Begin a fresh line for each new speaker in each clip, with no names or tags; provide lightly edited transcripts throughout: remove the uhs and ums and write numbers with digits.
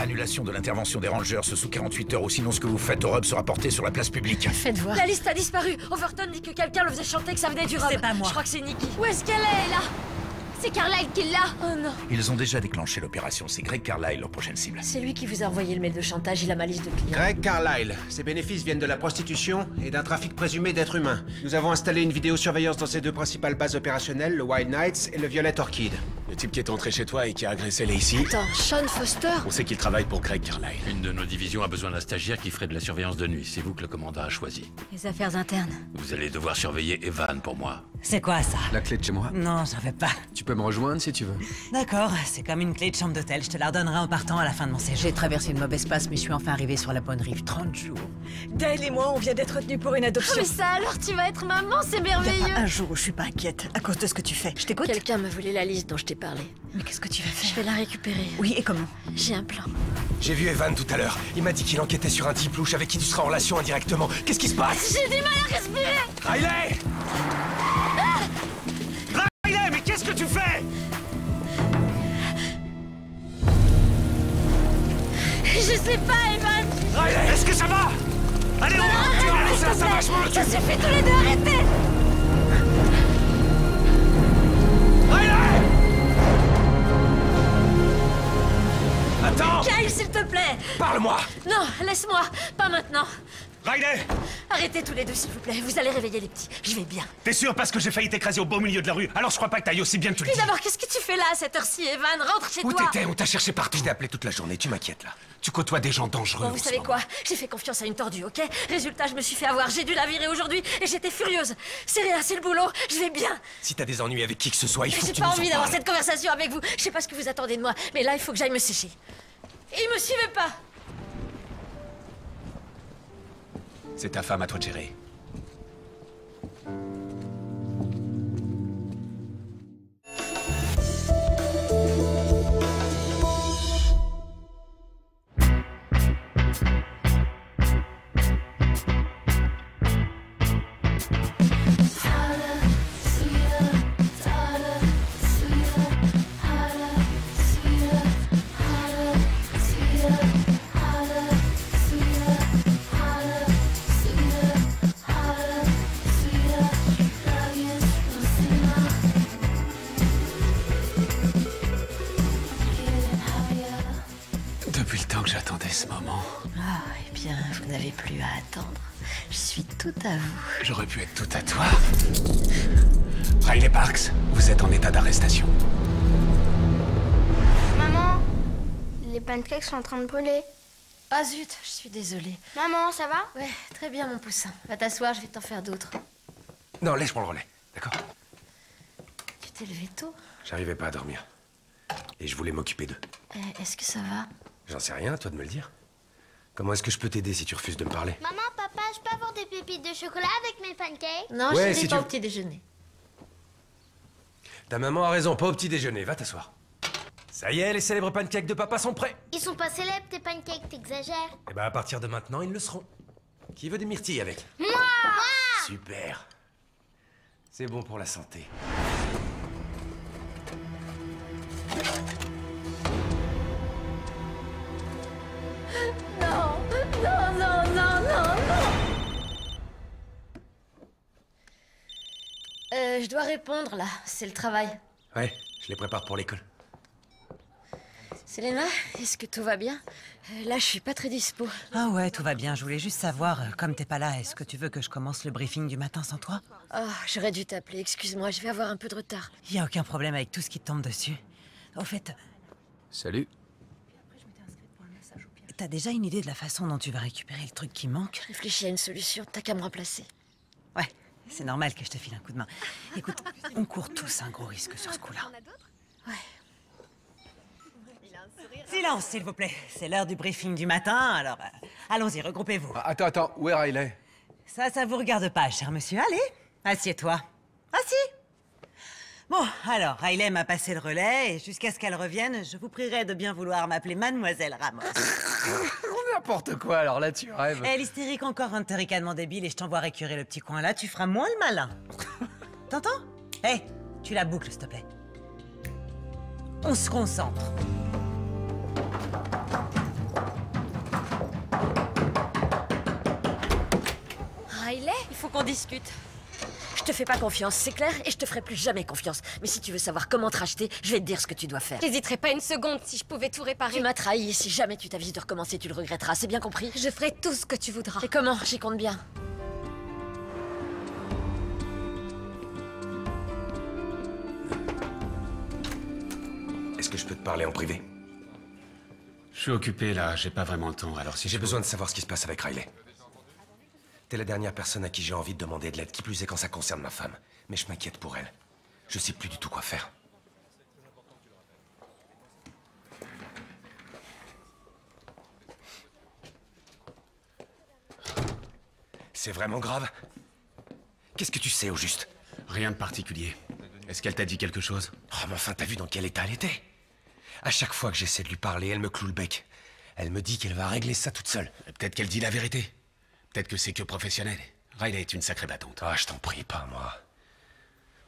Annulation de l'intervention des Rangers sous 48 heures, ou sinon ce que vous faites au Hub sera porté sur la place publique.
Faites voir.
La liste a disparu. Overton dit que quelqu'un le faisait chanter, que ça venait du Hub.
C'est pas moi.
Je crois que c'est Nikki.
Où est-ce qu'elle est, là? C'est Carlyle qui l'a.
Oh non.
Ils ont déjà déclenché l'opération, c'est Greg Carlyle, leur prochaine cible.
C'est lui qui vous a envoyé le mail de chantage, il a ma liste de clients.
Greg Carlyle. Ses bénéfices viennent de la prostitution et d'un trafic présumé d'êtres humains. Nous avons installé une vidéosurveillance dans ses deux principales bases opérationnelles, le Wild Knights et le Violet Orchid.
Le type qui est entré chez toi et qui a agressé Lacey,
Attends, Sean Foster?
on sait qu'il travaille pour Greg Carlyle.
Une de nos divisions a besoin d'un stagiaire qui ferait de la surveillance de nuit. C'est vous que le commandant a choisi.
Les affaires internes.
Vous allez devoir surveiller Evan pour moi.
C'est quoi ça?
La clé de chez moi?
Non, j'en veux pas.
Tu peux me rejoindre si tu veux.
D'accord, c'est comme une clé de chambre d'hôtel. Je te la redonnerai en partant à la fin de mon séjour.
J'ai traversé une mauvaise passe, mais je suis enfin arrivé sur la bonne rive. 30 jours.
Dale et moi, on vient d'être retenus pour une adoption.
Mais ça alors, tu vas être maman, c'est
Y a
merveilleux.
pas un jour où je suis pas inquiète à cause de ce que tu fais. Je t'écoute.
Quelqu'un m'a volé la liste dont je t'ai parlé.
Mais qu'est-ce que tu vas
Je
faire?
vais la récupérer.
Oui, et comment?
J'ai un plan.
J'ai vu Evan tout à l'heure. Il m'a dit qu'il enquêtait sur un type louche avec qui tu seras en relation indirectement. Qu'est-ce qui se passe?
J'ai du mal à respirer.
Riley! Riley, mais qu'est-ce que tu fais?
Je sais pas, Evan.
Riley, est-ce que ça va? Allez, on va! Tu vas laisser ça va, je m'en
Ça
occupe!
suffit tous les deux, arrêtez.
Riley! Attends!
Kyle, s'il te plaît!
Parle-moi!
Non, laisse-moi. Pas maintenant.
Riley!
Arrêtez tous les deux, s'il vous plaît. Vous allez réveiller les petits. Je vais bien.
T'es sûr parce que j'ai failli t'écraser au beau milieu de la rue, alors je crois pas que t'ailles aussi bien que tu le
Puis
dis.
d'abord, qu'est-ce que tu fais là à cette heure-ci, Evan? Rentre chez
Où
toi.
t'étais? On t'a cherché partout. Je t'ai appelé toute la journée, tu m'inquiètes là. Tu côtoies des gens dangereux.
Bon,
en
vous
ce
savez
moment.
quoi? J'ai fait confiance à une tordue, ok? Résultat, je me suis fait avoir. J'ai dû la virer aujourd'hui et j'étais furieuse. C'est rien, c'est le boulot. Je vais bien.
Si t'as des ennuis avec qui que ce soit, il faut que
J'ai
tu
pas
nous en
envie d'avoir
parles.
cette conversation avec vous. Je sais pas ce que vous attendez de moi, mais là, il faut que j'aille me sécher. Et me suivez pas.
C'est ta femme à toi de gérer. Depuis le temps que j'attendais ce moment,
Ah, eh bien, vous n'avez plus à attendre. Je suis tout à vous.
j'aurais pu être tout à toi. Riley Parks, vous êtes en état d'arrestation.
Maman, les pancakes sont en train de brûler.
Ah zut, je suis désolée.
Maman, ça va?
Ouais, très bien, mon poussin. Va t'asseoir, je vais t'en faire d'autres.
Non, laisse-moi le relais, d'accord?
Tu t'es levé tôt?
J'arrivais pas à dormir. Et je voulais m'occuper d'eux.
Est-ce que ça va?
J'en sais rien, à toi de me le dire. Comment est-ce que je peux t'aider si tu refuses de me parler?
Maman, papa, je peux avoir des pépites de chocolat avec mes pancakes?
Non,
Ouais,
je
si
ne pas
tu-
au petit déjeuner.
Ta maman a raison, pas au petit déjeuner, va t'asseoir. Ça y est, les célèbres pancakes de papa sont prêts.
Ils sont pas célèbres, tes pancakes, t'exagères.
Et ben à partir de maintenant, ils le seront. Qui veut des myrtilles avec?
Moi!
Super. C'est bon pour la santé.
Non, non, non, non, non, non. Je dois répondre là, c'est le travail.
Ouais, je les prépare pour l'école.
Selena, est-ce que tout va bien? Là, je suis pas très dispo.
Ah ouais, tout va bien. Je voulais juste savoir, comme t'es pas là, est-ce que tu veux que je commence le briefing du matin sans toi?
Oh, j'aurais dû t'appeler, excuse-moi, je vais avoir un peu de retard.
Y a aucun problème avec tout ce qui te tombe dessus. Au fait,
Salut.
t'as déjà une idée de la façon dont tu vas récupérer le truc qui manque?
Réfléchis à une solution, t'as qu'à me remplacer.
Ouais, c'est normal que je te file un coup de main. Écoute, on court tous un gros risque sur ce coup-là.
Ouais.
Silence, s'il vous plaît. C'est l'heure du briefing du matin, alors allons-y, regroupez-vous.
Attends, où est Riley?
Ça vous regarde pas, cher monsieur. Allez, assieds-toi. Assis. Bon, alors, Riley m'a passé le relais, et jusqu'à ce qu'elle revienne, je vous prierai de bien vouloir m'appeler Mademoiselle Ramos.
N'importe quoi, alors là tu rêves.
Elle hystérique encore un ricanement débile et je t'envoie récurer le petit coin là, tu feras moins le malin. T'entends? Hé, tu la boucles, s'il te plaît. On se concentre.
Riley? Il faut qu'on discute. Je te fais pas confiance, c'est clair, et je te ferai plus jamais confiance. Mais si tu veux savoir comment te racheter, je vais te dire ce que tu dois faire.
J'hésiterais pas une seconde si je pouvais tout réparer.
Tu m'as trahi, et si jamais tu t'avises de recommencer, tu le regretteras, c'est bien compris?
Je ferai tout ce que tu voudras.
Et comment? J'y compte bien.
Est-ce que je peux te parler en privé?
Je suis occupé là, j'ai pas vraiment le temps, alors si
J'ai besoin de savoir ce qui se passe avec Riley. T'es la dernière personne à qui j'ai envie de demander de l'aide, qui plus est quand ça concerne ma femme. Mais je m'inquiète pour elle. Je sais plus du tout quoi faire. C'est vraiment grave? Qu'est-ce que tu sais au juste?
Rien de particulier. Est-ce qu'elle t'a dit quelque chose?
Oh, mais enfin, t'as vu dans quel état elle était? À chaque fois que j'essaie de lui parler, elle me cloue le bec. Elle me dit qu'elle va régler ça toute seule.
Peut-être qu'elle dit la vérité. Peut-être que c'est que professionnel. Riley est une sacrée battante.
Ah, je t'en prie, pas moi.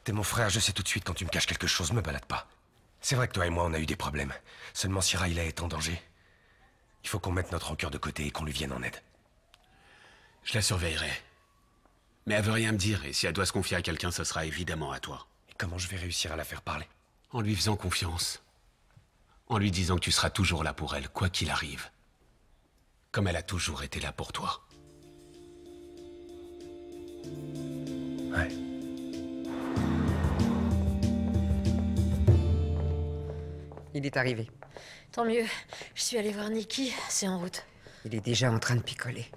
T'es mon frère, je sais tout de suite quand tu me caches quelque chose, me balade pas. C'est vrai que toi et moi, on a eu des problèmes. Seulement si Riley est en danger, il faut qu'on mette notre rancœur de côté et qu'on lui vienne en aide.
Je la surveillerai. Mais elle veut rien me dire, et si elle doit se confier à quelqu'un, ce sera évidemment à toi.
Et comment je vais réussir à la faire parler?
En lui faisant confiance. En lui disant que tu seras toujours là pour elle, quoi qu'il arrive. Comme elle a toujours été là pour toi.
Ouais.
Il est arrivé.
Tant mieux. Je suis allée voir Nikki, c'est en route.
Il est déjà en train de picoler.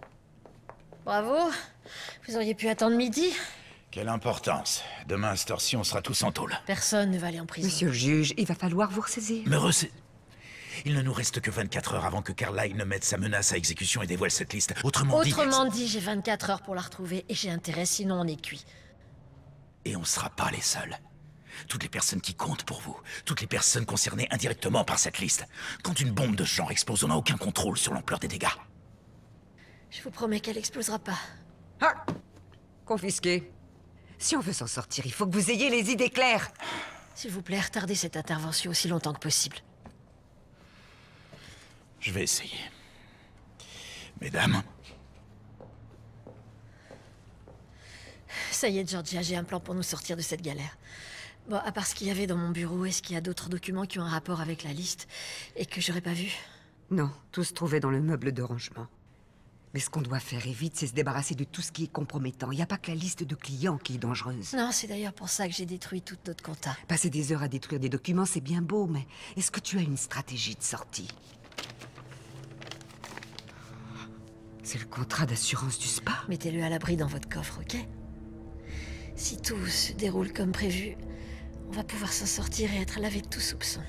Bravo. Vous auriez pu attendre midi.
Quelle importance. Demain, à cette heure-ci, on sera tous en tôle.
Personne ne va aller en prison.
Monsieur le juge, il va falloir vous ressaisir.
Il ne nous reste que 24 heures avant que Carlyle ne mette sa menace à exécution et dévoile cette liste.
Autrement dit, j'ai 24 heures pour la retrouver et j'ai intérêt, sinon on est cuit.
Et on ne sera pas les seuls. Toutes les personnes qui comptent pour vous, toutes les personnes concernées indirectement par cette liste. Quand une bombe de ce genre explose, on n'a aucun contrôle sur l'ampleur des dégâts.
Je vous promets qu'elle explosera pas.
Ah! Confisqué. Si on veut s'en sortir, il faut que vous ayez les idées claires.
S'il vous plaît, retardez cette intervention aussi longtemps que possible.
Je vais essayer. Mesdames.
Ça y est, Georgia, j'ai un plan pour nous sortir de cette galère. Bon, à part ce qu'il y avait dans mon bureau, est-ce qu'il y a d'autres documents qui ont un rapport avec la liste et que j'aurais pas vu?
Non, tout se trouvait dans le meuble de rangement. Mais ce qu'on doit faire et vite, c'est se débarrasser de tout ce qui est compromettant. Il n'y a pas que la liste de clients qui est dangereuse.
Non, c'est d'ailleurs pour ça que j'ai détruit toute notre compta.
Passer des heures à détruire des documents, c'est bien beau, mais est-ce que tu as une stratégie de sortie? C'est le contrat d'assurance du spa.
Mettez-le à l'abri dans votre coffre, ok? Si tout se déroule comme prévu, on va pouvoir s'en sortir et être lavé de tout soupçon.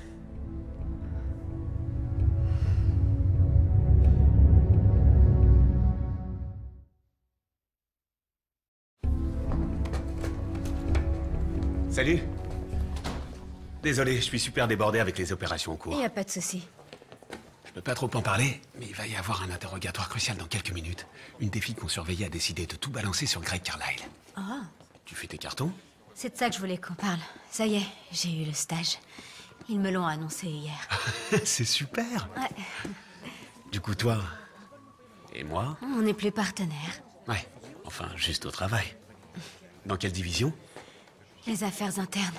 Salut. Désolé, je suis super débordé avec les opérations en cours.
Y a pas de souci.
Je peux pas trop en parler, mais il va y avoir un interrogatoire crucial dans quelques minutes. Une des filles qu'on surveillait a décidé de tout balancer sur Greg Carlyle.
Ah.
Tu fais tes cartons?
C'est de ça que je voulais qu'on parle. Ça y est, j'ai eu le stage. Ils me l'ont annoncé hier.
C'est super.
Ouais.
Du coup, toi et moi?
On n'est plus partenaires.
Ouais, enfin, juste au travail. Dans quelle division?
Les affaires internes.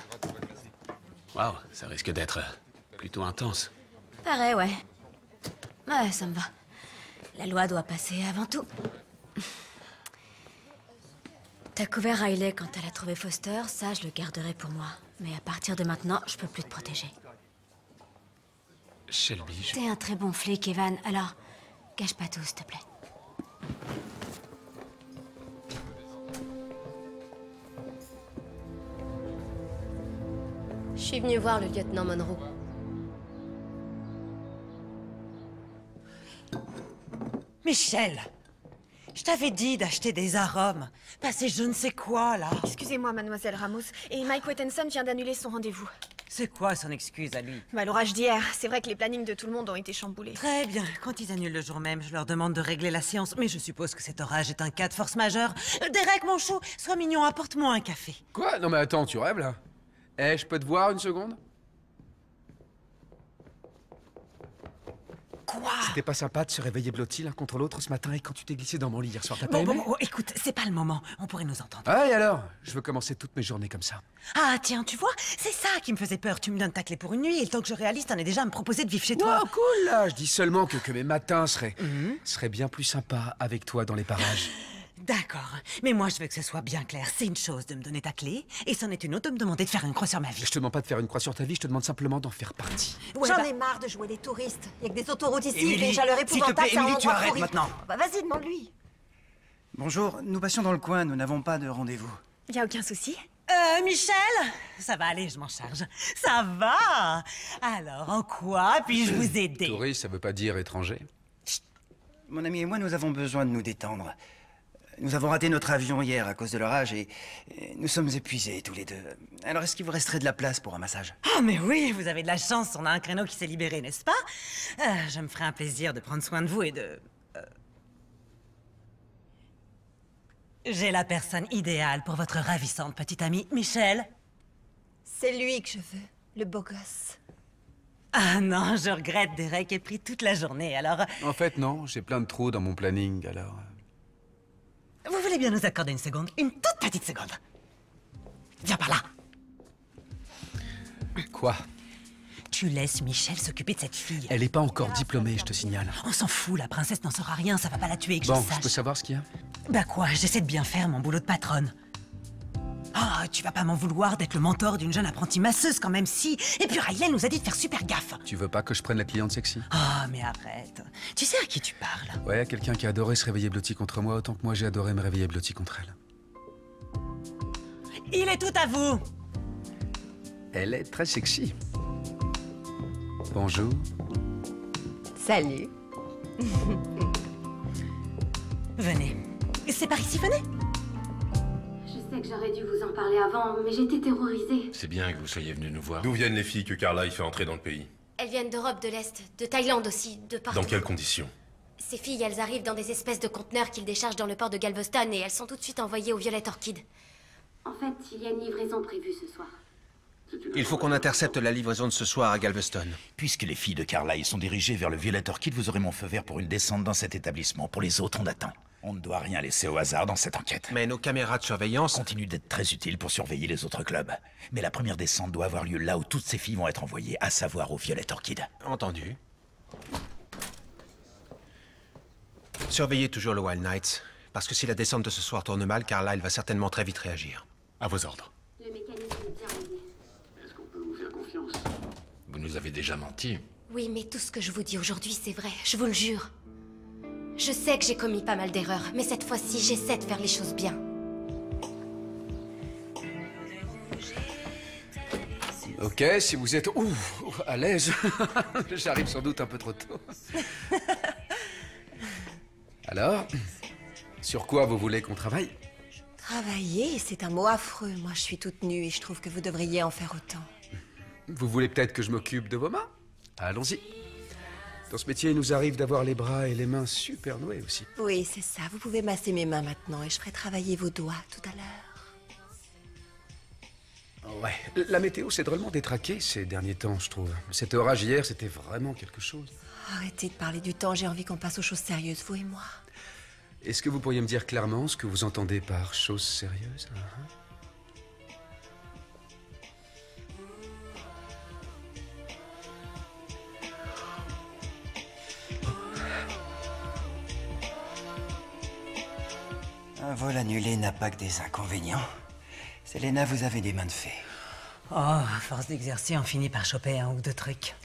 Waouh, ça risque d'être plutôt intense.
Pareil, ouais. Ouais, ça me va. La loi doit passer avant tout. T'as couvert Riley quand elle a trouvé Foster, ça je le garderai pour moi. Mais à partir de maintenant, je peux plus te protéger.
Shelby,
T'es un très bon flic, Evan, alors cache pas tout, s'il te plaît.
Je suis venue voir le lieutenant Monroe.
Michel, je t'avais dit d'acheter des arômes. Pas ces je ne sais quoi, là.
Excusez-moi, mademoiselle Ramos. Et Mike Wettenson vient d'annuler son rendez-vous.
C'est quoi son excuse à lui?
Bah, l'orage d'hier. C'est vrai que les plannings de tout le monde ont été chamboulés.
Très bien. Quand ils annulent le jour même, je leur demande de régler la séance. Mais je suppose que cet orage est un cas de force majeure. Derek, mon chou, sois mignon, apporte-moi un café.
Quoi? Non mais attends, tu rêves là? Eh, je peux te voir une seconde?
Quoi?
C'était pas sympa de se réveiller blotti l'un contre l'autre ce matin et quand tu t'es glissé dans mon lit hier soir, t'as pas
Bon,
aimé?
écoute, c'est pas le moment. On pourrait nous entendre.
Ah, et alors? Je veux commencer toutes mes journées comme ça.
Ah, tiens, tu vois, c'est ça qui me faisait peur. Tu me donnes ta clé pour une nuit et le temps que je réalise, t'en es déjà à me proposer de vivre chez toi.
Oh, cool, là. Je dis seulement que mes matins seraient bien plus sympas avec toi dans les parages.
D'accord, mais moi je veux que ce soit bien clair. C'est une chose de me donner ta clé, et c'en est une autre de me demander de faire une croix sur ma vie.
Je te demande pas de faire une croix sur ta vie, je te demande simplement d'en faire partie.
Ouais, J'en ai marre de jouer les touristes. Il y a que des autoroutes ici,
Émilie,
les chaleurs
s'il te plaît,
épouvantables, c'est un
Émilie, tu
endroit
arrêtes
pourri.
maintenant.
Bah vas-y, demande-lui.
Bonjour, nous passions dans le coin, nous n'avons pas de rendez-vous.
Y a aucun souci.
Michel? Ça va aller, je m'en charge. Ça va? Alors, en quoi puis-je vous aider?
Touriste, ça veut pas dire étranger.
Chut. Mon ami et moi, nous avons besoin de nous détendre. Nous avons raté notre avion hier à cause de l'orage et nous sommes épuisés tous les deux. Alors, est-ce qu'il vous resterait de la place pour un massage?
Ah, mais oui, vous avez de la chance, on a un créneau qui s'est libéré, n'est-ce pas? Je me ferai un plaisir de prendre soin de vous et de... J'ai la personne idéale pour votre ravissante petite amie, Michel.
C'est lui que je veux, le beau gosse.
Ah non, je regrette, Derek est pris toute la journée, alors...
En fait, non, j'ai plein de trous dans mon planning, alors...
Vous voulez bien nous accorder une seconde? Une toute petite seconde. Viens par là.
Quoi?
Tu laisses Michel s'occuper de cette fille.
Elle est pas encore diplômée, je te signale.
On s'en fout, la princesse n'en saura rien, ça va pas la tuer que
Bon,
je sache.
je peux savoir ce qu'il y a?
Bah quoi, j'essaie de bien faire mon boulot de patronne. Ah, tu vas pas m'en vouloir d'être le mentor d'une jeune apprentie masseuse quand même si... Et puis Riley nous a dit de faire super gaffe.
Tu veux pas que je prenne la cliente sexy?
Ah, mais arrête. Tu sais à qui tu parles?
Ouais, quelqu'un qui a adoré se réveiller blotti contre moi autant que moi j'ai adoré me réveiller blotti contre elle.
Il est tout à vous.
Elle est très sexy. Bonjour.
Salut.
Venez. C'est par ici, venez.
Je sais que j'aurais dû vous en parler avant, mais j'étais terrorisée.
C'est bien que vous soyez venu nous voir.
D'où viennent les filles que Carla y fait entrer dans le pays?
Elles viennent d'Europe de l'Est, de Thaïlande aussi, de partout.
Dans quelles conditions?
Ces filles, elles arrivent dans des espèces de conteneurs qu'ils déchargent dans le port de Galveston et elles sont tout de suite envoyées au Violet Orchid. En fait, il y a une livraison prévue ce soir.
Il faut qu'on intercepte la livraison de ce soir à Galveston.
Puisque les filles de Carlisle sont dirigées vers le Violet Orchid, vous aurez mon feu vert pour une descente dans cet établissement. Pour les autres, on attend. On ne doit rien laisser au hasard dans cette enquête.
Mais nos caméras de surveillance
continuent d'être très utiles pour surveiller les autres clubs. Mais la première descente doit avoir lieu là où toutes ces filles vont être envoyées, à savoir au Violet Orchid.
Entendu. Surveillez toujours le Wild Knights, parce que si la descente de ce soir tourne mal, Carlisle va certainement très vite réagir.
À vos ordres.
Le mécanisme est bien rodé.
Est-ce qu'on peut vous faire confiance? Vous nous avez déjà menti.
Oui, mais tout ce que je vous dis aujourd'hui, c'est vrai, je vous le jure. Je sais que j'ai commis pas mal d'erreurs, mais cette fois-ci, j'essaie de faire les choses bien.
Ok, si vous êtes à l'aise, j'arrive sans doute un peu trop tôt. Alors, sur quoi vous voulez qu'on travaille?
Travailler, c'est un mot affreux. Moi, je suis toute nue et je trouve que vous devriez en faire autant.
Vous voulez peut-être que je m'occupe de vos mains? Allons-y. Dans ce métier, il nous arrive d'avoir les bras et les mains super noués aussi.
Oui, c'est ça. Vous pouvez masser mes mains maintenant et je ferai travailler vos doigts tout à l'heure.
Ouais. La météo s'est drôlement détraquée ces derniers temps, je trouve. Cet orage hier, c'était vraiment quelque chose.
Arrêtez de parler du temps, j'ai envie qu'on passe aux choses sérieuses, vous et moi.
Est-ce que vous pourriez me dire clairement ce que vous entendez par choses sérieuses?
Un vol annulé n'a pas que des inconvénients. Selena, vous avez des mains de fée.
Oh, à force d'exercer, on finit par choper un ou deux trucs.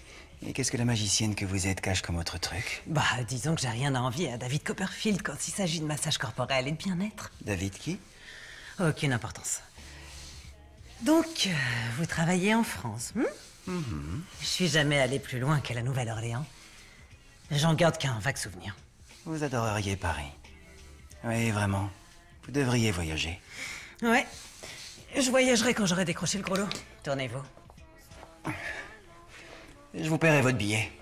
Et qu'est-ce que la magicienne que vous êtes cache comme autre truc?
Bah, disons que j'ai rien à envier à David Copperfield quand il s'agit de massage corporel et de bien-être.
David qui?
Aucune importance. Donc, vous travaillez en France, Je suis jamais allé plus loin qu'à la Nouvelle-Orléans. J'en garde qu'un vague souvenir.
Vous adoreriez Paris. Oui, vraiment. Vous devriez voyager.
Ouais. Je voyagerai quand j'aurai décroché le gros lot. Tournez-vous.
Je vous paierai votre billet.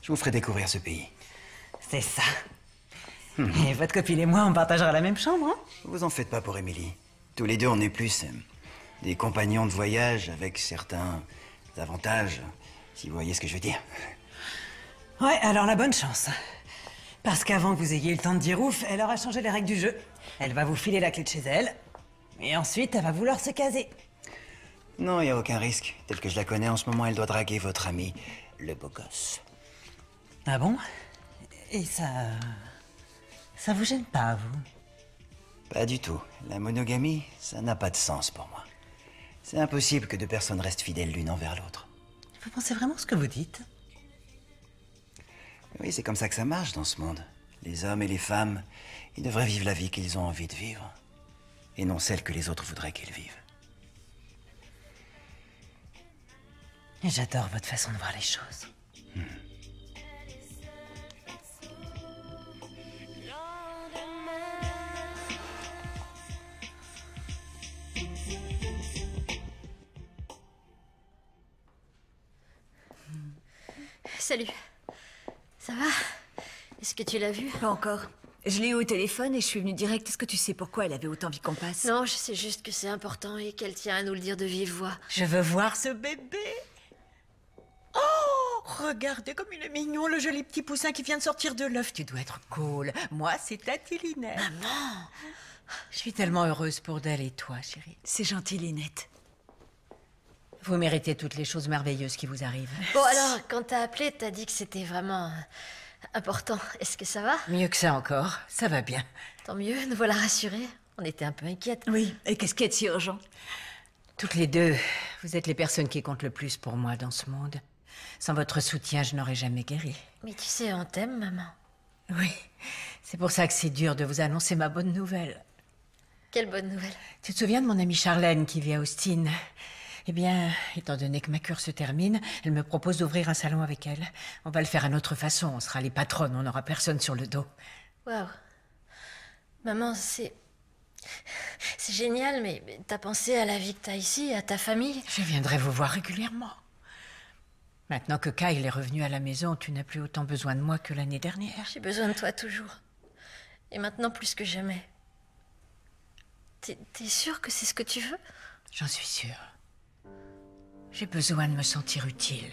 Je vous ferai découvrir ce pays.
C'est ça. Et votre copine et moi, on partagera la même chambre, hein?
Vous en faites pas pour Émilie. Tous les deux, on est plus des compagnons de voyage avec certains avantages, si vous voyez ce que je veux dire.
Ouais, alors la bonne chance. Parce qu'avant que vous ayez eu le temps de dire ouf, elle aura changé les règles du jeu. Elle va vous filer la clé de chez elle. Et ensuite, elle va vouloir se caser.
Non, il n'y a aucun risque. Tel que je la connais en ce moment, elle doit draguer votre ami, le beau gosse.
Ah bon? Et ça vous gêne pas, vous?
Pas du tout. La monogamie, ça n'a pas de sens pour moi. C'est impossible que deux personnes restent fidèles l'une envers l'autre.
Vous pensez vraiment ce que vous dites?
Oui, c'est comme ça que ça marche dans ce monde. Les hommes et les femmes, ils devraient vivre la vie qu'ils ont envie de vivre. Et non celle que les autres voudraient qu'ils vivent.
Et j'adore votre façon de voir les choses.
Salut. Ça va? Est-ce que tu l'as vue?
Pas encore. Je l'ai eu au téléphone et je suis venue direct. Est-ce que tu sais pourquoi elle avait autant envie qu'on passe?
Non, je sais juste que c'est important et qu'elle tient à nous le dire de vive voix.
Je veux voir ce bébé.
Oh, regardez comme il est mignon, le joli petit poussin qui vient de sortir de l'œuf. Tu dois être cool. Moi, c'est Tati Linette.
Maman! Je suis tellement heureuse pour Dell et toi, chérie.
C'est gentil, Linette.
Vous méritez toutes les choses merveilleuses qui vous arrivent.
Bon alors, quand t'as appelé, t'as dit que c'était vraiment important. Est-ce que ça va?
Mieux que ça encore, ça va bien.
Tant mieux, nous voilà rassurés. On était un peu inquiètes.
Oui, et qu'est-ce qui est si urgent?
Toutes les deux, vous êtes les personnes qui comptent le plus pour moi dans ce monde. Sans votre soutien, je n'aurais jamais guéri.
Mais tu sais, on t'aime, maman.
Oui, c'est pour ça que c'est dur de vous annoncer ma bonne nouvelle.
Quelle bonne nouvelle.
Tu te souviens de mon amie Charlène qui vit à Austin? Eh bien, étant donné que ma cure se termine, elle me propose d'ouvrir un salon avec elle. On va le faire à notre façon, on sera les patronnes, on n'aura personne sur le dos.
Waouh. Maman, c'est génial, mais t'as pensé à la vie que t'as ici, à ta famille?
Je viendrai vous voir régulièrement. Maintenant que Kyle est revenu à la maison, tu n'as plus autant besoin de moi que l'année dernière.
J'ai besoin de toi toujours. Et maintenant plus que jamais. T'es sûre que c'est ce que tu veux?
J'en suis sûre. J'ai besoin de me sentir utile.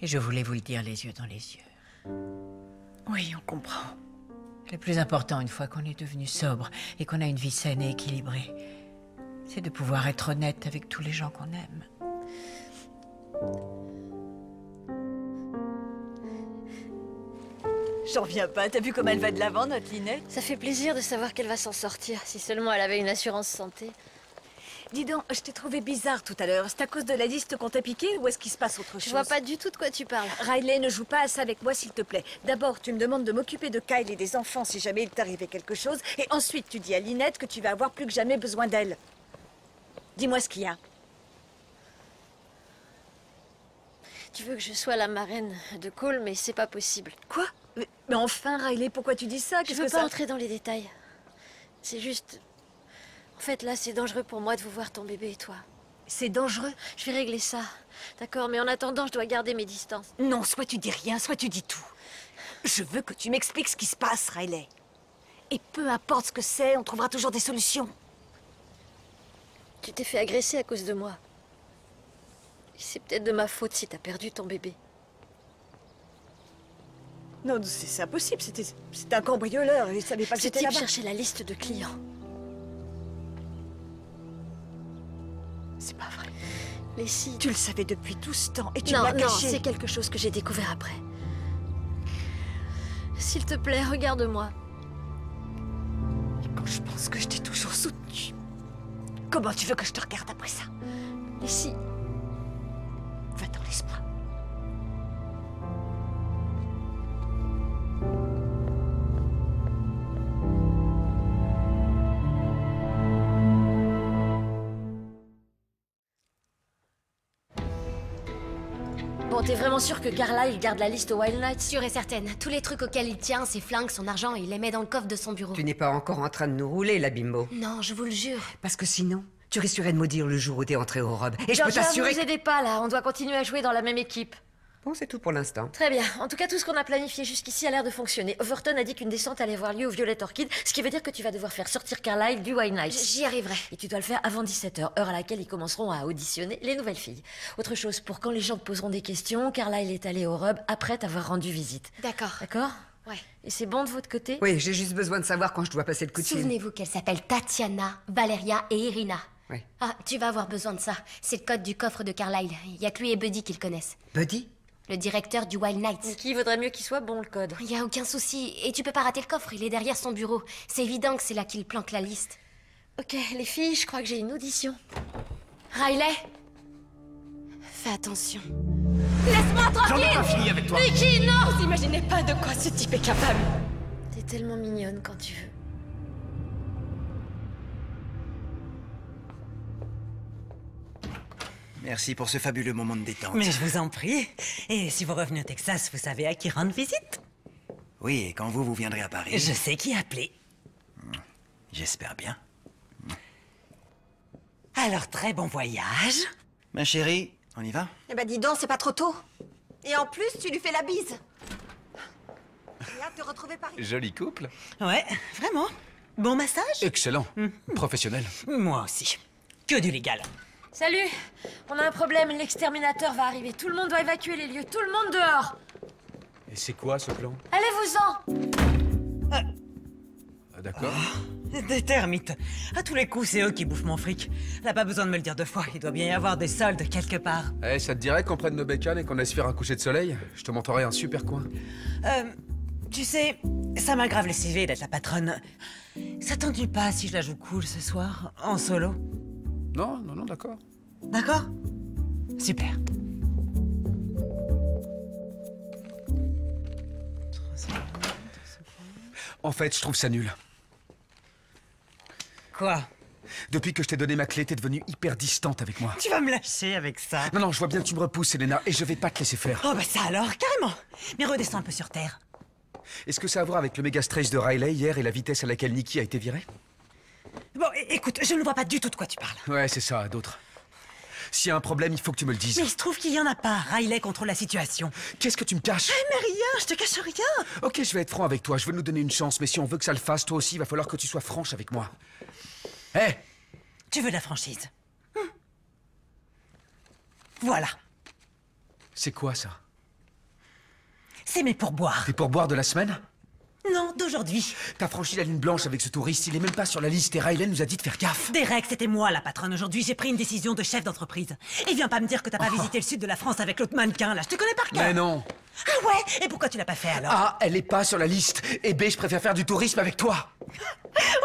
Et je voulais vous le dire les yeux dans les yeux.
Oui, on comprend.
Le plus important, une fois qu'on est devenu sobre et qu'on a une vie saine et équilibrée, c'est de pouvoir être honnête avec tous les gens qu'on aime.
J'en reviens pas. T'as vu comme elle va de l'avant, notre Linette?
Ça fait plaisir de savoir qu'elle va s'en sortir, si seulement elle avait une assurance santé.
Dis donc, je t'ai trouvé bizarre tout à l'heure. C'est à cause de la liste qu'on t'a piquée ou est-ce qu'il se passe autre chose?
Je vois pas du tout de quoi tu parles.
Riley, ne joue pas à ça avec moi, s'il te plaît. D'abord, tu me demandes de m'occuper de Kyle et des enfants si jamais il t'arrivait quelque chose. Et ensuite, tu dis à Linette que tu vas avoir plus que jamais besoin d'elle. Dis-moi ce qu'il y a.
Tu veux que je sois la marraine de Cole, mais c'est pas possible.
Quoi? Mais enfin, Riley, pourquoi tu dis ça?
Je veux pas entrer dans les détails. C'est juste... En fait, là, c'est dangereux pour moi de vous voir ton bébé et toi.
C'est dangereux?
Je vais régler ça. D'accord, mais en attendant, je dois garder mes distances.
Non, soit tu dis rien, soit tu dis tout. Je veux que tu m'expliques ce qui se passe, Riley. Et peu importe ce que c'est, on trouvera toujours des solutions.
Tu t'es fait agresser à cause de moi. C'est peut-être de ma faute si t'as perdu ton bébé.
Non, c'est impossible. C'était un cambrioleur. Il savait pas que j'étais
là-bas.
là-bas.
Cherchait la liste de clients.
C'est pas vrai.
Leslie...
Tu le savais depuis tout ce temps et tu m'as caché.
Non, c'est quelque chose que j'ai découvert après. S'il te plaît, regarde-moi.
Et quand je pense que je t'ai toujours soutenue, comment tu veux que je te regarde après ça?
Leslie...
Va-t'en, laisse-moi.
Bon, t'es vraiment sûr que Carlyle garde la liste aux Wild Knights?
Sûre et certaine. Tous les trucs auxquels il tient, ses flingues, son argent, il les met dans le coffre de son bureau.
Tu n'es pas encore en train de nous rouler, la bimbo.
Non, je vous le jure.
Parce que sinon, tu risquerais de maudire le jour où t'es entré au robe. Et je peux
Georgia,
t'assurer...
vous nous aidez pas, là. On doit continuer à jouer dans la même équipe.
Bon, c'est tout pour l'instant.
Très bien. En tout cas, tout ce qu'on a planifié jusqu'ici a l'air de fonctionner. Overton a dit qu'une descente allait avoir lieu au Violet Orchid, ce qui veut dire que tu vas devoir faire sortir Carlyle du Wild Night.
J'y arriverai.
Et tu dois le faire avant 17h, heure à laquelle ils commenceront à auditionner les nouvelles filles. Autre chose, pour quand les gens te poseront des questions, Carlyle est allé au Rub après t'avoir rendu visite.
D'accord.
D'accord?
Ouais.
Et c'est bon de votre côté?
Oui, j'ai juste besoin de savoir quand je dois passer le coup de fil.
Souvenez-vous qu'elle s'appelle Tatiana, Valeria et Irina.
Oui.
Ah, tu vas avoir besoin de ça. C'est le code du coffre de Carlyle. Il y a que lui et Buddy qui le connaissent.
Buddy?
Le directeur du Wild Night.
Et qui vaudrait mieux qu'il soit bon, le code?
Il y a aucun souci. Et tu peux pas rater le coffre, il est derrière son bureau. C'est évident que c'est là qu'il planque la liste.
Ok, les filles, je crois que j'ai une audition.
Riley, fais attention. Laisse-moi tranquille!
J'en ai pas fini avec toi!
Vicky, non! Vous imaginez pas de quoi ce type est capable.
T'es tellement mignonne quand tu veux.
Merci pour ce fabuleux moment de détente.
Mais je vous en prie. Et si vous revenez au Texas, vous savez à qui rendre visite?
Oui, et quand vous viendrez à Paris...
Je sais qui appeler.
J'espère bien.
Alors, très bon voyage.
Ma chérie, on y va?
Eh ben dis donc, c'est pas trop tôt. Et en plus, tu lui fais la bise. J'ai hâte de retrouver Paris.
Joli couple.
Ouais, vraiment. Bon massage?
Excellent. Professionnel.
Moi aussi. Que du légal.
Salut! On a un problème, l'exterminateur va arriver. Tout le monde doit évacuer les lieux, tout le monde dehors!
Et c'est quoi ce plan?
Allez-vous-en!
D'accord.
Des termites. À tous les coups, c'est eux qui bouffent mon fric. Elle a pas besoin de me le dire deux fois. Il doit bien y avoir des soldes quelque part.
Eh, ça te dirait qu'on prenne nos bécanes et qu'on aille se faire un coucher de soleil? Je te montrerai un super coin.
Tu sais, ça m'a grave lessivé d'être la patronne. Ça t'ennuie pas si je la joue cool ce soir, en solo?
Non, d'accord.
D'accord? Super.
En fait, je trouve ça nul.
Quoi?
Depuis que je t'ai donné ma clé, t'es devenue hyper distante avec moi.
Tu vas me lâcher avec ça?
Non, je vois bien que tu me repousses, Elena, et je vais pas te laisser faire.
Oh bah ça alors, carrément. Mais redescends un peu sur terre.
Est-ce que ça a à voir avec le méga stress de Riley hier et la vitesse à laquelle Nikki a été virée?
Bon, écoute, je ne vois pas du tout de quoi tu parles.
Ouais, c'est ça, d'autres. S'il y a un problème, il faut que tu me le dises.
Mais il se trouve qu'il y en a pas. Riley contrôle la situation.
Qu'est-ce que tu me caches?
Mais rien, je te cache rien.
Ok, je vais être franc avec toi, je veux nous donner une chance, mais si on veut que ça le fasse, toi aussi, il va falloir que tu sois franche avec moi. Hé!
Tu veux de la franchise? Voilà.
C'est quoi ça?
C'est mes pourboires.
Tes pourboires de la semaine?
Non, d'aujourd'hui.
T'as franchi la ligne blanche avec ce touriste, il est même pas sur la liste et Riley nous a dit de faire gaffe.
Derek, c'était moi la patronne aujourd'hui, j'ai pris une décision de chef d'entreprise. Et viens pas me dire que t'as pas visité le sud de la France avec l'autre mannequin là, je te connais par cœur.
Mais non.
Ah ouais? Et pourquoi tu l'as pas fait alors?
A, elle est pas sur la liste, et B, je préfère faire du tourisme avec toi.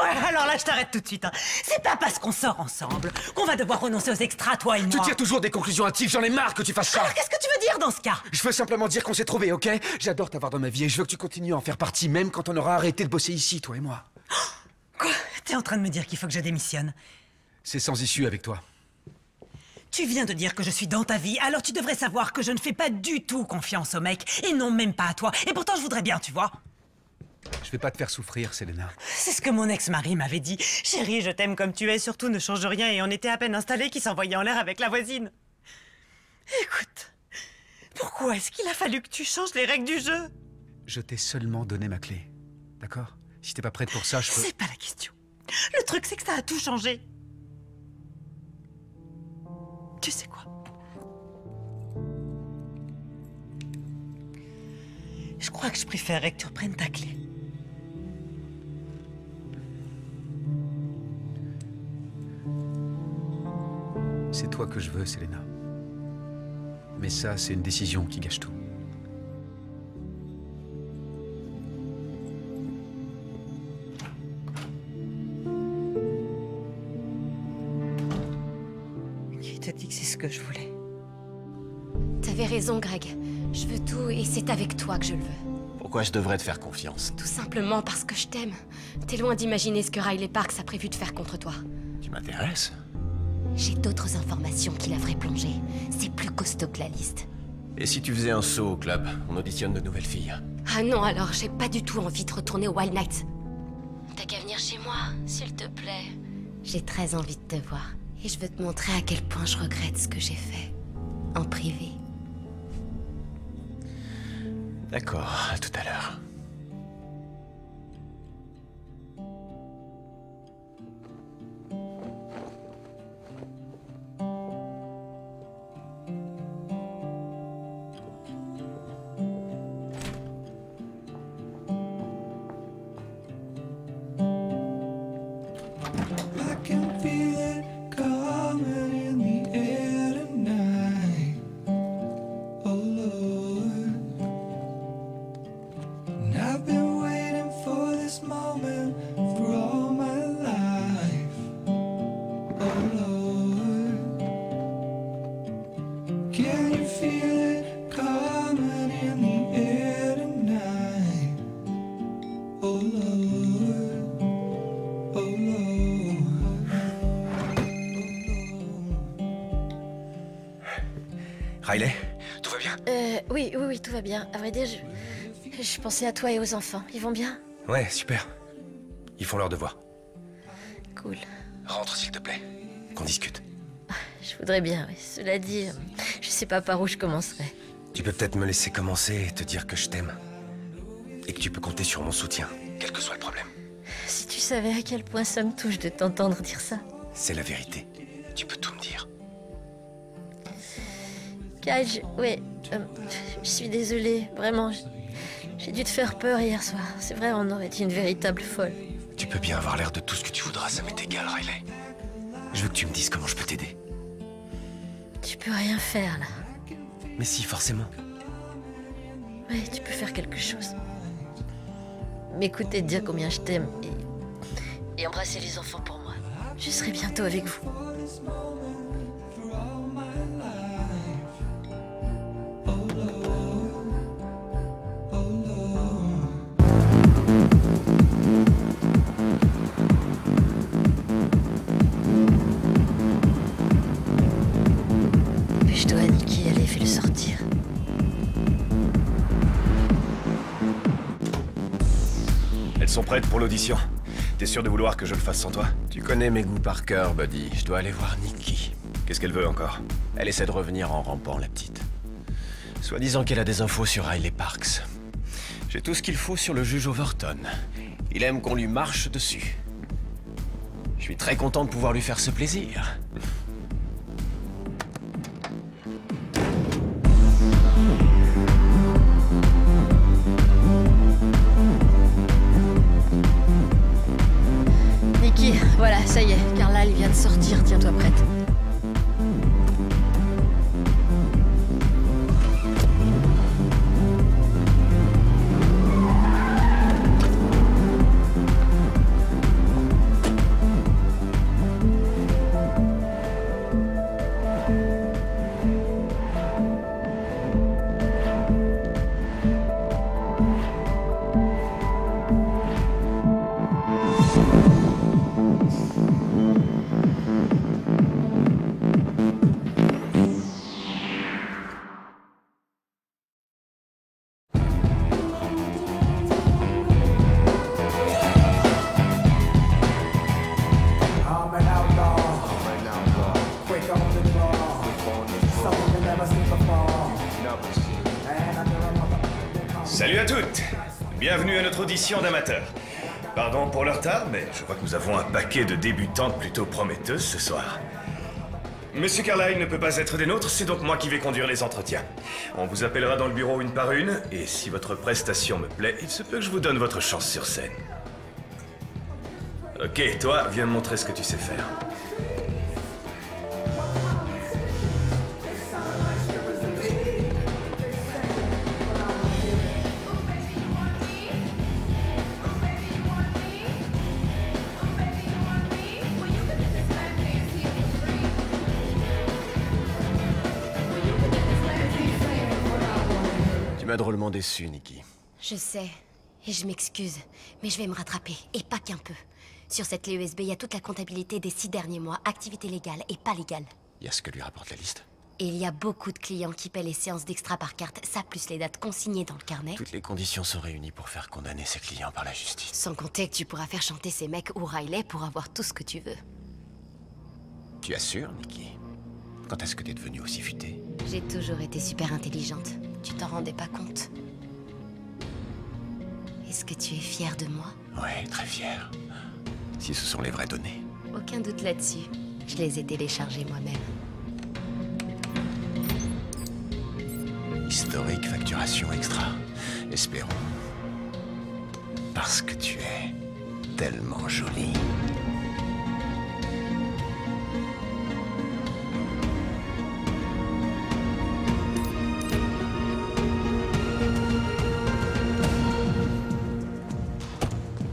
Ouais, alors là je t'arrête tout de suite. Hein. C'est pas parce qu'on sort ensemble qu'on va devoir renoncer aux extras, toi et moi.
Tu tires toujours des conclusions hâtives, j'en ai marre que tu fasses ça.
Alors qu'est-ce que tu veux dire dans ce cas?
Je veux simplement dire qu'on s'est trouvés, ok? J'adore t'avoir dans ma vie et je veux que tu continues à en faire partie, même quand on aura arrêté de bosser ici, toi et moi.
Quoi? T'es en train de me dire qu'il faut que je démissionne?
C'est sans issue avec toi.
Tu viens de dire que je suis dans ta vie, alors tu devrais savoir que je ne fais pas du tout confiance au mec, et non même pas à toi. Et pourtant je voudrais bien, tu vois.
Je vais pas te faire souffrir, Selena.
C'est ce que mon ex-mari m'avait dit. Chérie, je t'aime comme tu es, surtout ne change rien, et on était à peine installés qu'il s'envoyait en l'air avec la voisine. Écoute, pourquoi est-ce qu'il a fallu que tu changes les règles du jeu?
Je t'ai seulement donné ma clé, d'accord? Si t'es pas prête pour ça, je peux...
C'est pas la question. Le truc, c'est que ça a tout changé. Tu sais quoi? Je crois que je préférerais que tu reprennes ta clé.
C'est toi que je veux, Selena. Mais ça, c'est une décision qui gâche tout.
Qui t'a dit que c'est ce que je voulais?
T'avais raison, Greg. Je veux tout et c'est avec toi que je le veux.
Pourquoi je devrais te faire confiance?
Tout simplement parce que je t'aime. T'es loin d'imaginer ce que Riley Parks a prévu de faire contre toi.
Tu m'intéresses?
J'ai d'autres informations qui la feraient plonger. C'est plus costaud que la liste.
Et si tu faisais un saut au club, on auditionne de nouvelles filles?
Ah non, alors j'ai pas du tout envie de retourner au Wild Night. T'as qu'à venir chez moi, s'il te plaît. J'ai très envie de te voir. Et je veux te montrer à quel point je regrette ce que j'ai fait. En privé.
D'accord, à tout à l'heure.
Riley, tout va bien?
Oui, tout va bien. À vrai dire, je pensais à toi et aux enfants. Ils vont bien?
Ouais, super. Ils font leur devoir.
Cool.
Rentre, s'il te plaît. Qu'on discute.
Je voudrais bien, oui. Cela dit, je sais pas par où je commencerai.
Tu peux peut-être me laisser commencer et te dire que je t'aime. Et que tu peux compter sur mon soutien, quel que soit le problème.
Si tu savais à quel point ça me touche de t'entendre dire ça.
C'est la vérité. Tu peux tout me dire.
Kyle, je suis désolée, vraiment. J'ai dû te faire peur hier soir. C'est vrai, on aurait été une véritable folle.
Tu peux bien avoir l'air de tout ce que tu voudras, ça m'est égal, Riley. Je veux que tu me dises comment je peux t'aider.
Tu peux rien faire, là.
Mais si, forcément.
Ouais, tu peux faire quelque chose. M'écouter te dire combien je t'aime et embrasser les enfants pour moi. Je serai bientôt avec vous. Dépêche-toi, Nikki, allez, fais-le sortir.
Elles sont prêtes pour l'audition. T'es sûr de vouloir que je le fasse sans toi?
Tu connais mes goûts par cœur, Buddy. Je dois aller voir Nikki.
Qu'est-ce qu'elle veut encore?
Elle essaie de revenir en rampant, la petite. Soi-disant qu'elle a des infos sur Riley Parks. J'ai tout ce qu'il faut sur le juge Overton. Il aime qu'on lui marche dessus. Je suis très content de pouvoir lui faire ce plaisir.
Nikki, voilà, ça y est. Carla, elle vient de sortir. Tiens-toi prête.
Salut à toutes! Bienvenue à notre audition d'amateurs. Pardon pour le retard, mais je crois que nous avons un paquet de débutantes plutôt prometteuses ce soir. Monsieur Carlyle ne peut pas être des nôtres, c'est donc moi qui vais conduire les entretiens. On vous appellera dans le bureau une par une, et si votre prestation me plaît, il se peut que je vous donne votre chance sur scène. Ok, toi, viens me montrer ce que tu sais faire.
Tu m'as drôlement déçu, Nikki.
Je sais, et je m'excuse, mais je vais me rattraper, et pas qu'un peu. Sur cette clé USB, il y a toute la comptabilité des 6 derniers mois, activités légales et pas légales.
Il y a ce que lui rapporte la liste.
Et il y a beaucoup de clients qui paient les séances d'extra par carte, ça plus les dates consignées dans le carnet.
Toutes les conditions sont réunies pour faire condamner ses clients par la justice.
Sans compter que tu pourras faire chanter ces mecs ou Riley pour avoir tout ce que tu veux.
Tu assures, Nikki? Quand est-ce que t'es devenue aussi futée?
J'ai toujours été super intelligente. Tu t'en rendais pas compte? Est-ce que tu es fier de moi?
Ouais, très fier. Si ce sont les vraies données.
Aucun doute là-dessus. Je les ai téléchargées moi-même.
Historique, facturation extra. Espérons. Parce que tu es tellement jolie.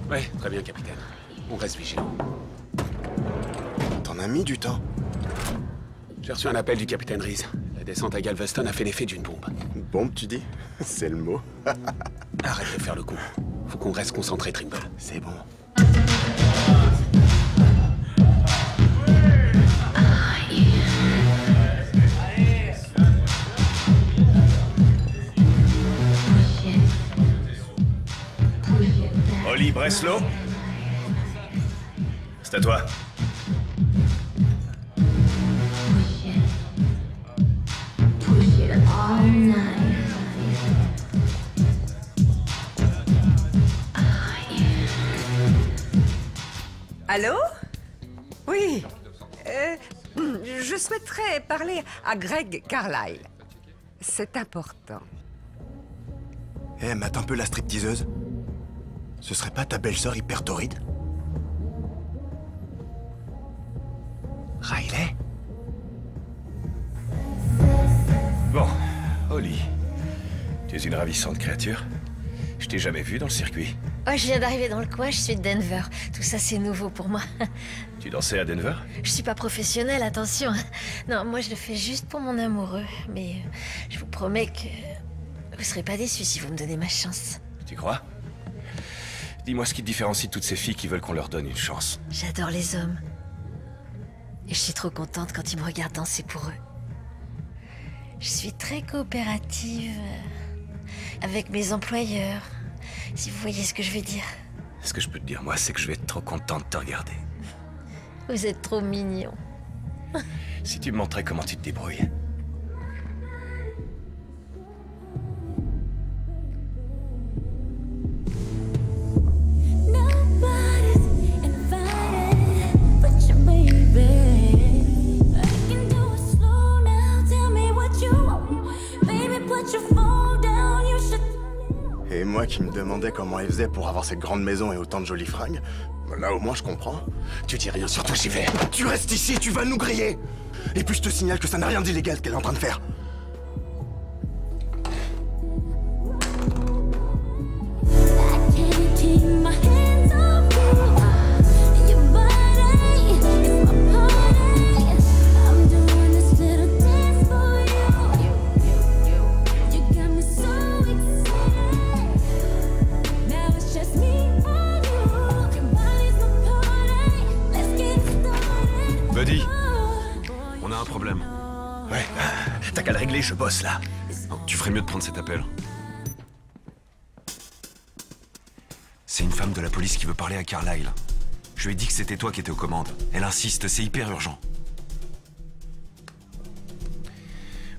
Ouais, très bien, capitaine. On reste vigilant.
T'en as mis du temps.
J'ai reçu un appel du capitaine Reese. La descente à Galveston a fait l'effet d'une bombe.
Une bombe, tu dis? C'est le mot.
Arrête de faire le coup. Faut qu'on reste concentré, Trimble.
C'est bon.
Holly Breslow? C'est à toi.
Allô? Oui. Je souhaiterais parler à Greg Carlyle. C'est important.
Eh, mate un peu la stripteaseuse. Ce serait pas ta belle-sœur hyper torride?
Riley?
Bon, Holly. Tu es une ravissante créature. Je t'ai jamais vue dans le circuit.
Oh, je viens d'arriver dans le coin, je suis de Denver. Tout ça, c'est nouveau pour moi.
Tu dansais à Denver?
Je suis pas professionnelle, attention. Non, moi, je le fais juste pour mon amoureux. Mais je vous promets que vous serez pas déçus si vous me donnez ma chance.
Tu crois? Dis-moi ce qui te différencie de toutes ces filles qui veulent qu'on leur donne une chance.
J'adore les hommes. Et je suis trop contente quand ils me regardent danser pour eux. Je suis très coopérative avec mes employeurs, si vous voyez ce que je veux dire.
Ce que je peux te dire, moi, c'est que je vais être trop content de te regarder.
Vous êtes trop mignon.
Si tu me montrais comment tu te débrouilles.
Et moi qui me demandais comment elle faisait pour avoir cette grande maison et autant de jolies fringues, là au moins je comprends.
Tu dis rien, surtout j'y vais.
Tu restes ici, tu vas nous griller. Et puis je te signale que ça n'a rien d'illégal ce qu'elle est en train de faire.
Buddy, on a un problème. Ouais, t'as qu'à le régler, je bosse là.
Non, tu ferais mieux de prendre cet appel. C'est une femme de la police qui veut parler à Carlyle. Je lui ai dit que c'était toi qui étais aux commandes. Elle insiste, c'est hyper urgent.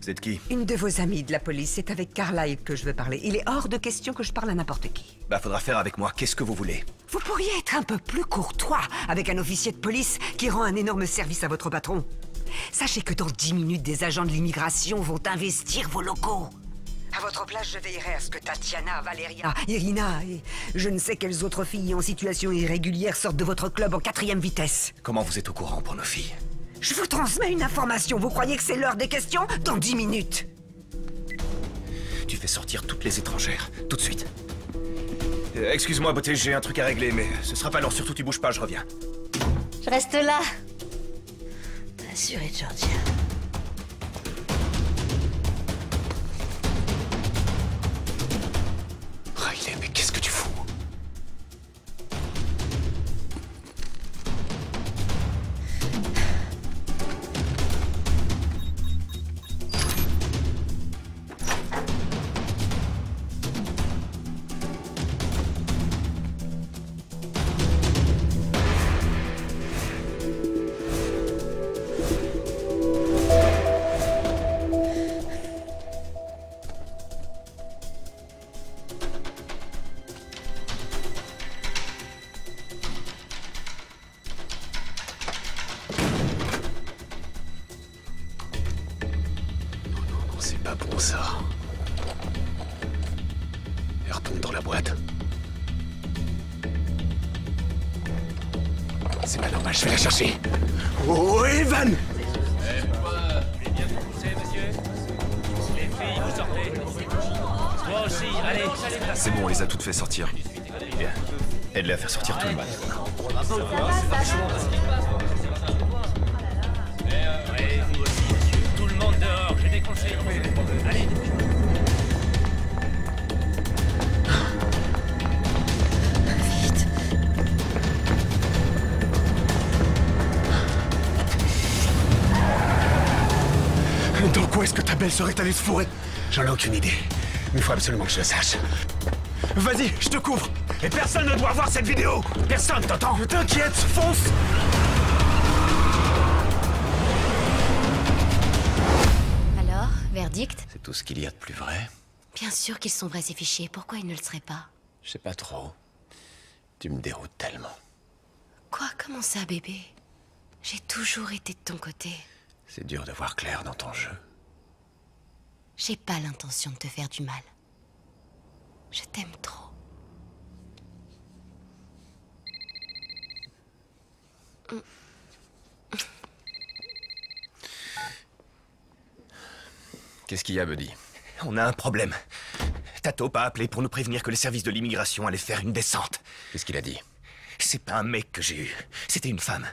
Vous êtes qui?
Une de vos amies de la police, c'est avec Carlyle que je veux parler. Il est hors de question que je parle à n'importe qui.
Bah, faudra faire avec moi. Qu'est-ce que vous voulez?
Vous pourriez être un peu plus courtois avec un officier de police qui rend un énorme service à votre patron. Sachez que dans 10 minutes, des agents de l'immigration vont investir vos locaux. À votre place, je veillerai à ce que Tatiana, Valeria, Irina et je ne sais quelles autres filles en situation irrégulière sortent de votre club en 4e vitesse.
Comment vous êtes au courant pour nos filles?
Je vous transmets une information. Vous croyez que c'est l'heure des questions? Dans 10 minutes.
Tu fais sortir toutes les étrangères, tout de suite. Excuse-moi, beauté, j'ai un truc à régler, mais ce sera pas long. Surtout, tu bouges pas, je reviens.
Je reste là. T'as assuré, Georgia.
Riley, mais qu'est-ce que tu fous? rentre dans la boîte. C'est pas normal, je vais la chercher.
Oh, Evan!
Toi aussi, allez.
C'est bon, on les a toutes fait sortir.
Bien. Aide-les à faire sortir tout le monde.
Ouais, vous aussi, monsieur. Tout le monde dehors, j'ai déconseillé. Allez.
Dans quoi est-ce que ta belle serait allée se fourrer?
J'en ai aucune idée. Il faut absolument que je le sache.
Vas-y, je te couvre. Et personne ne doit voir cette vidéo. Personne, t'entends? T'inquiète, fonce.
Alors, verdict?
C'est tout ce qu'il y a de plus vrai.
Bien sûr qu'ils sont vrais ces fichiers. Pourquoi ils ne le seraient pas?
Je sais pas trop. Tu me déroutes tellement.
Quoi? Comment ça, bébé? J'ai toujours été de ton côté.
C'est dur de voir clair dans ton jeu.
J'ai pas l'intention de te faire du mal. Je t'aime trop.
Qu'est-ce qu'il y a, Buddy?
On a un problème. Tatop a appelé pour nous prévenir que les services de l'immigration allaient faire une descente.
Qu'est-ce qu'il a dit?
C'est pas un mec que j'ai eu. C'était une femme.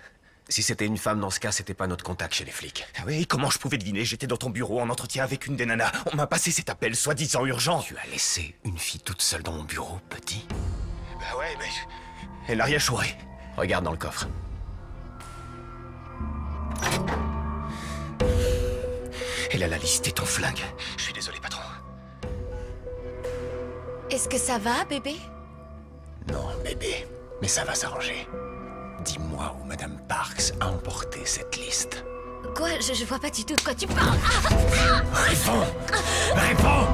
Si c'était une femme, dans ce cas, c'était pas notre contact chez les flics.
Ah oui, comment je pouvais deviner? J'étais dans ton bureau en entretien avec une des nanas. On m'a passé cet appel soi-disant urgent.
Tu as laissé une fille toute seule dans mon bureau, petit?
Bah ouais, mais... Elle n'a rien chouré.
Regarde dans le coffre.
Elle a la liste et ton flingue. Je suis désolé, patron.
Est-ce que ça va, bébé?
Non, bébé. Mais ça va s'arranger. Dis-moi où Madame Parks a emporté cette liste.
Quoi? Je vois pas du tout de quoi tu parles.
Réponds! Réponds!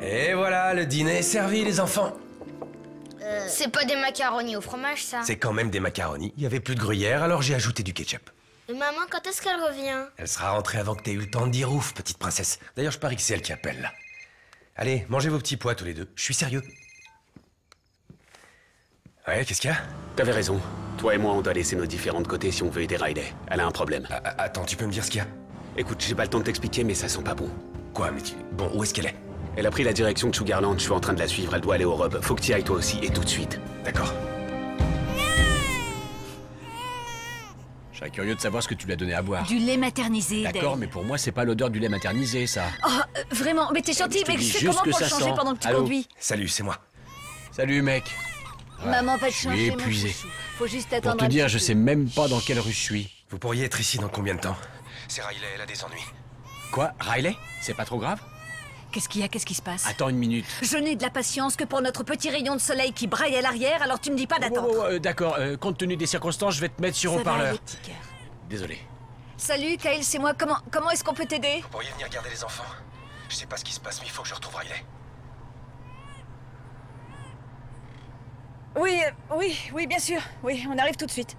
Et voilà, le dîner est servi, les enfants.
C'est pas des macaronis au fromage, ça.
C'est quand même des macaronis. Il y avait plus de gruyère, alors j'ai ajouté du ketchup.
Et maman, quand est-ce qu'elle revient?
Elle sera rentrée avant que t'aies eu le temps de dire ouf, petite princesse. D'ailleurs, je parie que c'est elle qui appelle, là. Allez, mangez vos petits pois tous les deux. Je suis sérieux. Ouais, qu'est-ce qu'il y a?
T'avais raison. Toi et moi, on doit laisser nos différents de côté si on veut aider Riley. Elle a un problème.
Attends, tu peux me dire ce qu'il y a?
Écoute, j'ai pas le temps de t'expliquer, mais ça sent pas bon.
Quoi, mais bon, où est-ce qu'elle est?
Elle a pris la direction de Sugarland. Je suis en train de la suivre. Elle doit aller au Rob. Faut que t'y ailles toi aussi, et tout de suite.
D'accord.
Je serais curieux de savoir ce que tu lui as donné à boire.
Du lait maternisé,
D'accord,
Dale.
mais pour moi, c'est pas l'odeur du lait maternisé, ça.
Oh, vraiment, mais t'es gentil, mais je sais comment pour le changer pendant que tu conduis.
Salut, c'est moi.
Salut, mec.
Maman va te
Je suis
changer, mon
épuisé.
chouchou. Faut juste
Pour
attendre
te
un
dire,
petit
je
peu.
sais même pas dans quelle rue je suis.
Vous pourriez être ici dans combien de temps? C'est Riley, elle a des ennuis.
Quoi? Riley? C'est pas trop grave?
Qu'est-ce qu'il y a? Qu'est-ce qui se passe?
Attends une minute.
Je n'ai de la patience que pour notre petit rayon de soleil qui braille à l'arrière, alors tu me dis pas d'attendre.
D'accord, compte tenu des circonstances, je vais te mettre sur
Ça va
haut-parleur.
aller, petit cœur.
Désolé.
Salut, Kyle, c'est moi. Comment est-ce qu'on peut t'aider?
Vous pourriez venir garder les enfants? Je sais pas ce qui se passe, mais il faut que je retrouve Riley.
Oui, bien sûr. Oui, on arrive tout de suite.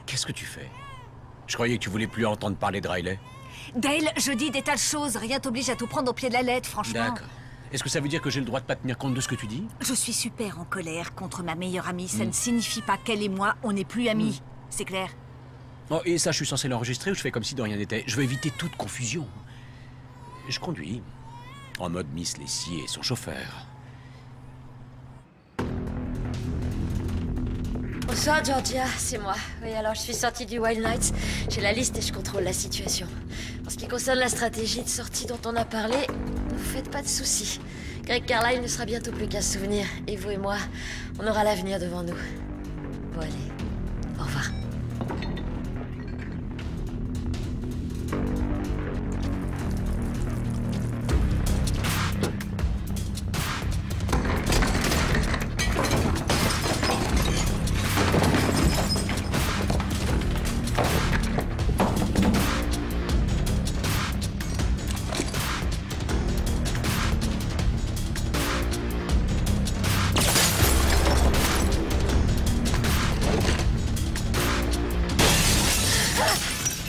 Qu'est-ce que tu fais? Je croyais que tu voulais plus entendre parler de Riley.
Dale, je dis des tas de choses. Rien t'oblige à tout prendre au pied de la lettre, franchement.
D'accord. Est-ce que ça veut dire que j'ai le droit de pas tenir compte de ce que tu dis?
Je suis super en colère contre ma meilleure amie. Ça ne signifie pas qu'elle et moi, on n'est plus amis. C'est clair?
Oh, et ça, je suis censé l'enregistrer ou je fais comme si de rien n'était? Je veux éviter toute confusion. Je conduis. En mode Miss Leslie et son chauffeur.
Bonsoir, Georgia, c'est moi. Oui, alors je suis sortie du Wild Nights. J'ai la liste et je contrôle la situation. En ce qui concerne la stratégie de sortie dont on a parlé, ne vous faites pas de soucis. Greg Carlyle ne sera bientôt plus qu'un souvenir. Et vous et moi, on aura l'avenir devant nous. Bon, allez. Au revoir.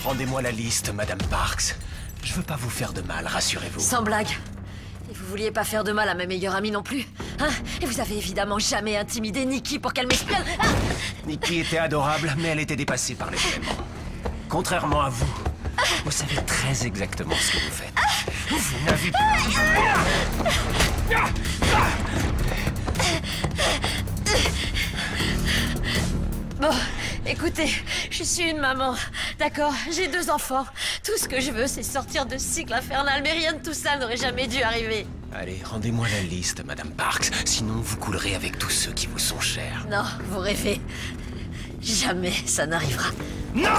Rendez-moi la liste, Madame Parks. Je veux pas vous faire de mal, rassurez-vous.
Sans blague. Et vous vouliez pas faire de mal à ma meilleure amie non plus, hein? Et vous avez évidemment jamais intimidé Nikki pour qu'elle m'espionne. Ah!
Nikki était adorable, mais elle était dépassée par les événements. Contrairement à vous, vous savez très exactement ce que vous faites. Vous n'avez pas...
Bon, écoutez, je suis une maman, d'accord? J'ai 2 enfants. Tout ce que je veux, c'est sortir de ce cycle infernal, mais rien de tout ça n'aurait jamais dû arriver.
Allez, rendez-moi la liste, Madame Parks. Sinon, vous coulerez avec tous ceux qui vous sont chers.
Non, vous rêvez. Jamais ça n'arrivera.
Non!